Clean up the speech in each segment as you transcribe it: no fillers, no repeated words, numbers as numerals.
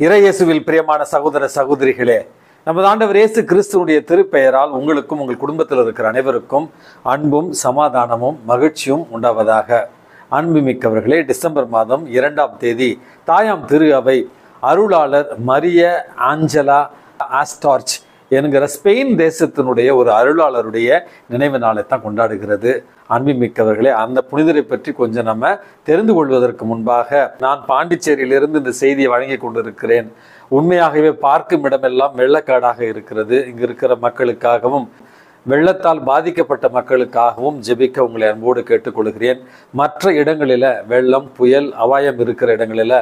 இறையேசுவில் பிரியமான சகோதர சகோதரிகளே, நமது ஆண்டவர் இயேசு கிறிஸ்துவுடைய திருப்பெயரால் உங்களுக்கும் உங்கள் குடும்பத்தில் இருக்கிற அனைவருக்கும் அன்பும் சமாதானமும் மகிழ்ச்சியும் உண்டாவதாக. அன்புமிக்கவர்களே, டிசம்பர் மாதம் 2ஆம் தேதி தாயாம் திரு அவை அருளாளர் மரிய ஆஞ்சலா ஆஸ்டார்ச் என்கிற ஸ்பெயின் தேசத்தினுடைய ஒரு அருளாளருடைய நினைவு நாளை தான் கொண்டாடுகிறது. அன்புமிக்கவர்களே, அந்த புனிதரை பற்றி கொஞ்சம் நம்ம தெரிந்து கொள்வதற்கு முன்பாக, நான் பாண்டிச்சேரியிலிருந்து இந்த செய்தியை வழங்கி கொண்டிருக்கிறேன். உண்மையாகவே பார்க்கும் இடமெல்லாம் வெள்ளக்காடாக இருக்கிறது. இங்கு இருக்கிற மக்களுக்காகவும் வெள்ளத்தால் பாதிக்கப்பட்ட மக்களுக்காகவும் ஜெபிக்க உங்களை அன்போடு கேட்டுக்கொள்கிறேன். மற்ற இடங்களில் வெள்ளம், புயல், அபாயம் இருக்கிற இடங்களில்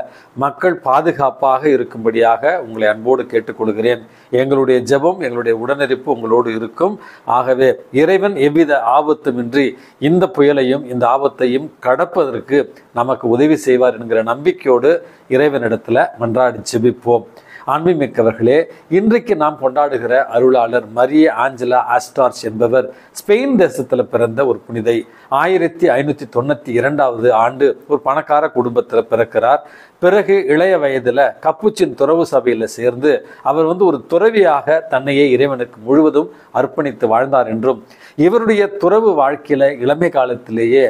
மக்கள் பாதுகாப்பாக இருக்கும்படியாக உங்களை அன்போடு கேட்டுக்கொள்கிறேன். எங்களுடைய ஜெபம், எங்களுடைய உடனிருப்பு உங்களோடு இருக்கும். ஆகவே இறைவன் எவ்வித ஆபத்துமின்றி இந்த புயலையும் இந்த ஆபத்தையும் கடப்பதற்கு நமக்கு உதவி செய்வார் என்கிற நம்பிக்கையோடு இறைவனிடத்தில் மன்றாடி ஜெபிப்போம். அன்புமிக்கவர்களே, இன்றைக்கு நாம் கொண்டாடுகிற அருளாளர் மரிய ஆஞ்சலா ஆஸ்டார்ச் என்பவர் ஸ்பெயின் தேசத்தில் பிறந்த ஒரு புனிதை. 1592 ஆண்டு ஒரு பணக்கார குடும்பத்தில் பிறக்கிறார். பிறகு இளைய வயதில் கப்புச்சின் துறவு சபையில் சேர்ந்து அவர் ஒரு துறவியாக தன்னையே இறைவனுக்கு முழுவதும் அர்ப்பணித்து வாழ்ந்தார் என்றும், இவருடைய துறவு வாழ்க்கையில இளமை காலத்திலேயே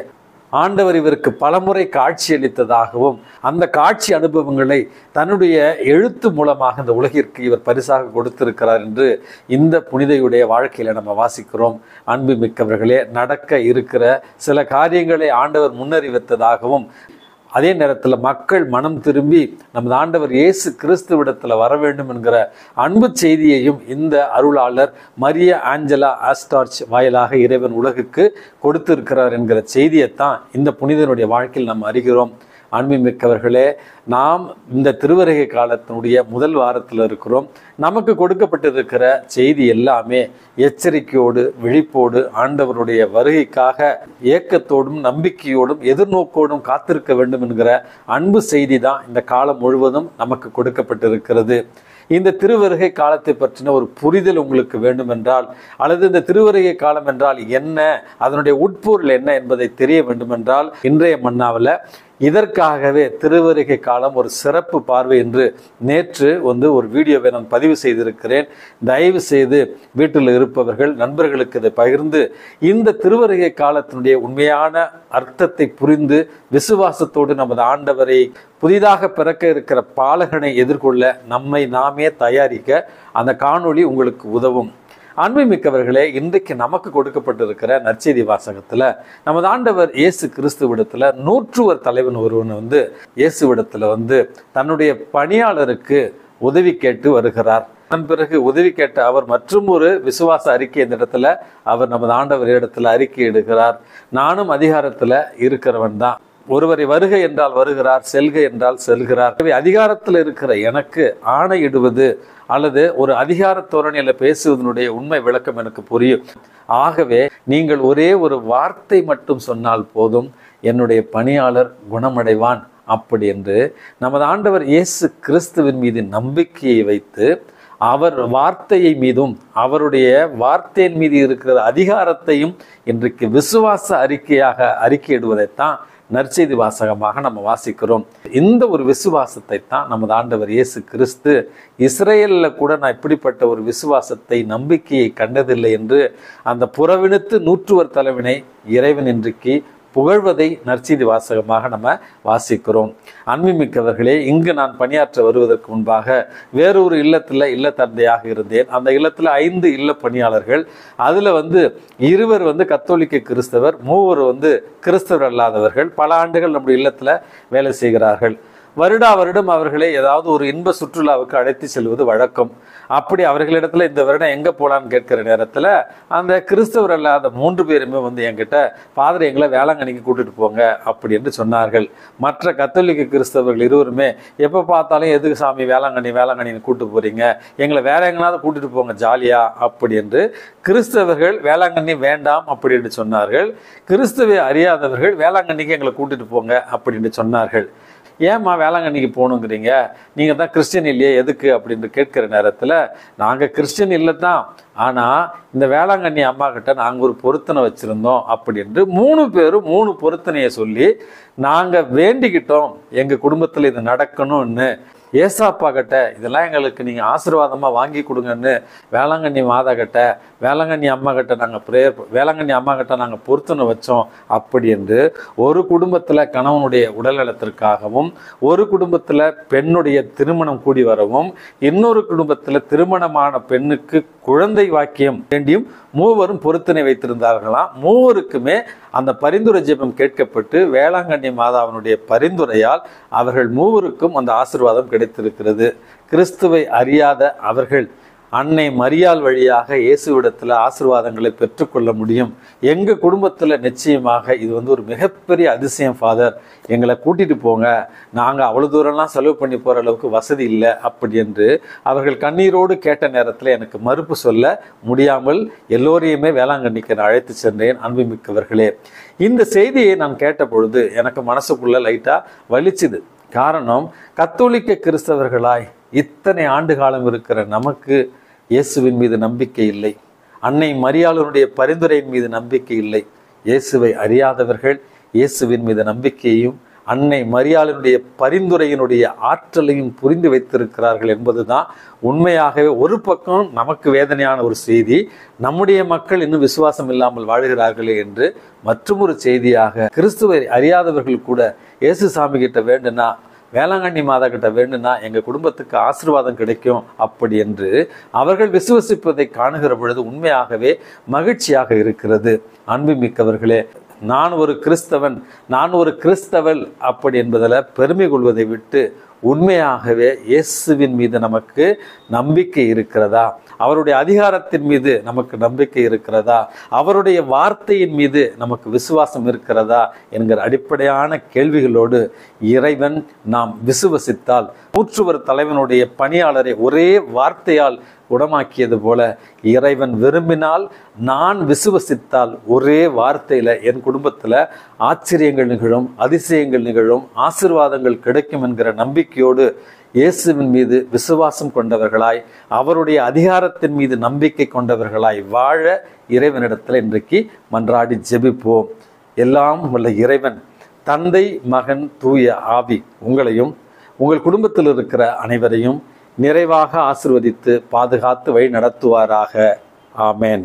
ஆண்டவர் இவருக்கு பலமுறை காட்சி அளித்ததாகவும், அந்த காட்சி அனுபவங்களை தன்னுடைய எழுத்து மூலமாக இந்த உலகிற்கு இவர் பரிசாக கொடுத்திருக்கிறார் என்று இந்த புனிதையுடைய வாழ்க்கையில நம்ம வாசிக்கிறோம். அன்பு மிக்கவர்களே, நடக்க இருக்கிற சில காரியங்களை ஆண்டவர் முன்னறிவித்ததாகவும், அதே நேரத்தில் மக்கள் மனம் திரும்பி நமது ஆண்டவர் இயேசு கிறிஸ்துவிடத்தில் வர வேண்டும் என்கிற அன்பு செய்தியையும் இந்த அருளாளர் மரிய ஆஞ்சலா ஆஸ்டார்ச் வாயிலாக இறைவன் உலகுக்கு கொடுத்திருக்கிறார் என்கிற செய்தியைத்தான் இந்த புனிதனுடைய வாழ்க்கையில் நாம் அறிகிறோம். அன்புமிக்கவர்களே, நாம் இந்த திருவருகை காலத்தினுடைய முதல் வாரத்தில் இருக்கிறோம். நமக்கு கொடுக்கப்பட்டிருக்கிற செய்தி எல்லாமே எச்சரிக்கையோடு, விழிப்போடு, ஆண்டவருடைய வருகைக்காக ஏக்கத்தோடும் நம்பிக்கையோடும் எதிர்நோக்கோடும் காத்திருக்க வேண்டும் என்கிற அன்பு செய்தி தான் இந்த காலம் முழுவதும் நமக்கு கொடுக்கப்பட்டிருக்கிறது. இந்த திருவருகை காலத்தை பற்றின ஒரு புரிதல் உங்களுக்கு வேண்டும் என்றால், அல்லது இந்த திருவருகை காலம் என்றால் என்ன, அதனுடைய உட்பொருள் என்ன என்பதை தெரிய வேண்டும் என்றால், இன்றைய மன்னாவில் இதற்காகவே திருவருகை காலம் ஒரு சிறப்பு பார்வை என்று நேற்று ஒரு வீடியோவை நான் பதிவு செய்திருக்கிறேன். தயவு செய்து வீட்டில் இருப்பவர்கள் நண்பர்களுக்கு இதை பகிர்ந்து இந்த திருவருகை காலத்தினுடைய உண்மையான அர்த்தத்தை புரிந்து விசுவாசத்தோடு நமது ஆண்டவரை, புதிதாக பிறக்க இருக்கிற பாலகனை எதிர்கொள்ள நம்மை நாமே தயாரிக்க அந்த காணொளி உங்களுக்கு உதவும். அன்புமிக்கவர்களே, இன்றைக்கு நமக்கு கொடுக்கப்பட்டிருக்கிற நற்செய்தி வாசகத்துல நமது ஆண்டவர் இயேசு கிறிஸ்துவிடத்துல நூற்றுவர் தலைவன் ஒருவன் இயேசுவிடத்துல தன்னுடைய பணியாளருக்கு உதவி கேட்டு வருகிறார். அதன் பிறகு உதவி கேட்ட அவர் மற்றும் ஒரு விசுவாச அறிக்கை இந்த இடத்துல அவர் நமது ஆண்டவர் இடத்துல அறிக்கை இடுகிறார். நானும் அதிகாரத்துல இருக்கிறவன் தான். ஒருவரை வருகை என்றால் வருகிறார், செல்க என்றால் செல்கிறார். அதிகாரத்தில் இருக்கிற எனக்கு ஆணையிடுவது அல்லது ஒரு அதிகார தோரணையில பேசுவதனுடைய உண்மை விளக்கம் எனக்கு புரியும். ஆகவே நீங்கள் ஒரே ஒரு வார்த்தை மட்டும் சொன்னால் போதும், என்னுடைய பணியாளர் குணமடைவான். அப்படி என்று நமது ஆண்டவர் இயேசு கிறிஸ்துவின் மீது நம்பிக்கையை வைத்து அவர் வார்த்தையை மீதும் அவருடைய வார்த்தையின் மீது இருக்கிற அதிகாரத்தையும் இன்றைக்கு விசுவாச அறிக்கையாக அறிக்கையிடுவதைத்தான் நற்செய்தி வாசகமாக நம்ம வாசிக்கிறோம். இந்த ஒரு விசுவாசத்தை தான் நமது ஆண்டவர் இயேசு கிறிஸ்து இஸ்ரேலில் கூட நான் இப்படிப்பட்ட ஒரு விசுவாசத்தை, நம்பிக்கையை கண்டதில்லை என்று அந்த புறவினுத்து நூற்றுவர் தலைவனை இறைவன் இன்றைக்கு புகழ்வதை நற்செய்தி வாசகமாக நம்ம வாசிக்கிறோம். அன்புமிக்கவர்களே, இங்கு நான் பணியாற்ற வருவதற்கு முன்பாக வேறொரு இல்லத்தில் இல்ல தந்தையாக இருந்தேன். அந்த இல்லத்தில் 5 இல்ல பணியாளர்கள். அதில் 2 கத்தோலிக்க கிறிஸ்தவர், 3 கிறிஸ்தவர் அல்லாதவர்கள். பல ஆண்டுகள் நம்முடைய இல்லத்தில் வேலை செய்கிறார்கள். வருடம் அவர்களை ஏதாவது ஒரு இன்ப சுற்றுலாவுக்கு அழைத்து செல்வது வழக்கம். அப்படி அவர்களிடத்துல இந்த வருடம் எங்கே போகலான்னு கேட்கிற நேரத்தில் அந்த கிறிஸ்தவர் அல்லாத 3 பேருமே என்கிட்ட, ஃபாதர் எங்களை வேளாங்கண்ணிக்கு கூட்டிட்டு போங்க அப்படி என்று சொன்னார்கள். மற்ற கத்தோலிக்க கிறிஸ்தவர்கள் 2 எப்போ பார்த்தாலும் எதுக்கு சாமி வேளாங்கண்ணின்னு கூட்டு போறீங்க, எங்களை வேற எங்கனாவது கூட்டிட்டு போங்க ஜாலியா அப்படி என்று கிறிஸ்தவர்கள் வேளாங்கண்ணி வேண்டாம் அப்படி என்று சொன்னார்கள். கிறிஸ்துவை அறியாதவர்கள் வேளாங்கண்ணிக்கு எங்களை கூட்டிட்டு போங்க அப்படின்னு சொன்னார்கள். ஏம்மா வேளாங்கண்ணிக்கு போகணுங்கிறீங்க, நீங்கள் தான் கிறிஸ்டின் இல்லையே, எதுக்கு அப்படின்னு கேட்கிற நேரத்தில், நாங்கள் கிறிஸ்டின் இல்லை தான், ஆனால் இந்த வேளாங்கண்ணி அம்மா கிட்ட நாங்கள் ஒரு பொருத்தனை வச்சுருந்தோம் அப்படின்ட்டு 3 பேரும் 3 பொருத்தனையை சொல்லி நாங்கள் வேண்டிக்கிட்டோம் எங்கள் குடும்பத்தில் இது நடக்கணும்னு. ஏசாப்பா கிட்ட இதெல்லாம் எங்களுக்கு நீங்கள் ஆசீர்வாதமாக வாங்கி கொடுங்கன்னு வேளாங்கண்ணி மாதா கிட்ட, வேளாங்கண்ணி அம்மா கிட்ட நாங்கள் வேளாங்கண்ணி அம்மா கிட்ட நாங்கள் பொருத்தனை வச்சோம் அப்படி என்று ஒரு குடும்பத்தில் கணவனுடைய உடல்நலத்திற்காகவும், ஒரு குடும்பத்தில் பெண்ணுடைய திருமணம் கூடி வரவும், இன்னொரு குடும்பத்தில் திருமணமான பெண்ணுக்கு குழந்தை வாக்கியம் வேண்டியும் மூவரும் பொருத்தனை வைத்திருந்தார்களாம். மூவருக்குமே அந்த பரிந்துரை ஜெபம் கேட்கப்பட்டு வேளாங்கண்ணி மாதாவினுடைய பரிந்துரையால் அவர்கள் மூவருக்கும் அந்த ஆசீர்வாதம் கிடைத்திருக்கிறது. கிறிஸ்துவை அறியாத அவர்கள் அன்னை மரியாள் வழியாக இயேசுவிடத்தில் ஆசீர்வாதங்களை பெற்றுக்கொள்ள முடியும். எங்கள் குடும்பத்தில் நிச்சயமாக இது ஒரு மிகப்பெரிய அதிசயம் ஃபாதர், எங்களை கூட்டிகிட்டு போங்க, நாங்கள் அவ்வளோ தூரம்லாம் செலவு பண்ணி போகிற அளவுக்கு வசதி இல்லை அப்படி என்று அவர்கள் கண்ணீரோடு கேட்ட நேரத்தில் எனக்கு மறுப்பு சொல்ல முடியாமல் எல்லோரையுமே வேளாங்கண்ணிக்கு நான் அழைத்து சென்றேன். அன்புமிக்கவர்களே, இந்த செய்தியை நான் கேட்ட பொழுது எனக்கு மனசுக்குள்ள லைட்டாக வலிச்சுது. காரணம், கத்தோலிக்க கிறிஸ்தவர்களாய் இத்தனை ஆண்டு காலம் இருக்கிற நமக்கு இயேசுவின் மீது நம்பிக்கை இல்லை, அன்னை மரியாளுடைய பரிந்துரையின் மீது நம்பிக்கை இல்லை. இயேசுவை அறியாதவர்கள் இயேசுவின் மீது நம்பிக்கையையும் அன்னை மரியாளுடைய பரிந்துரையினுடைய ஆற்றலையும் புரிந்து வைத்திருக்கிறார்கள் என்பதுதான் உண்மையாகவே ஒரு பக்கம் நமக்கு வேதனையான ஒரு செய்தி. நம்முடைய மக்கள் இன்னும் விசுவாசம் இல்லாமல் வாழ்கிறார்களே என்று மற்றொரு செய்தியாக, கிறிஸ்துவை அறியாதவர்கள் கூட இயேசு சாமி கிட்ட வேண்டுனா, வேளாங்கண்ணி மாதா கிட்ட வேண்டுனா எங்கள் குடும்பத்துக்கு ஆசீர்வாதம் கிடைக்கும் அப்படி என்று அவர்கள் விசுவசிப்பதை காணுகிற பொழுது உண்மையாகவே மகிழ்ச்சியாக இருக்கிறது. அன்புமிக்கவர்களே, நான் ஒரு கிறிஸ்தவன், நான் ஒரு கிறிஸ்தவள் அப்படி என்பதில் பெருமை கொள்வதை விட்டு உண்மையாகவே இயேசுவின் மீது நமக்கு நம்பிக்கை இருக்கிறதா, அவருடைய அதிகாரத்தின் மீது நமக்கு நம்பிக்கை இருக்கிறதா, அவருடைய வார்த்தையின் மீது நமக்கு விசுவாசம் இருக்கிறதா என்கிற அடிப்படையான கேள்விகளோடு இறைவன் நாம் விசுவசித்தால், நூற்றுவர் தலைவனுடைய பணியாளரை ஒரே வார்த்தையால் குணமாக்கியது போல இறைவன் விரும்பினால், நான் விசுவசித்தால் ஒரே வார்த்தையில் என் குடும்பத்தில் ஆச்சரியங்கள் நிகழும், அதிசயங்கள் நிகழும், ஆசீர்வாதங்கள் கிடைக்கும் என்கிற நம்பிக்கையோடு இயேசுவின் மீது விசுவாசம் கொண்டவர்களாய், அவருடைய அதிகாரத்தின் மீது நம்பிக்கை கொண்டவர்களாய் வாழ இறைவனிடத்தில் இன்றைக்கு மன்றாடி ஜெபிப்போம். எல்லாம் உள்ள இறைவன் தந்தை, மகன், தூய ஆவி உங்களையும் உங்கள் குடும்பத்தில் இருக்கிற அனைவரையும் நிறைவாக ஆசீர்வதித்து பாதுகாத்து வழி நடத்துவாராக. ஆமேன்.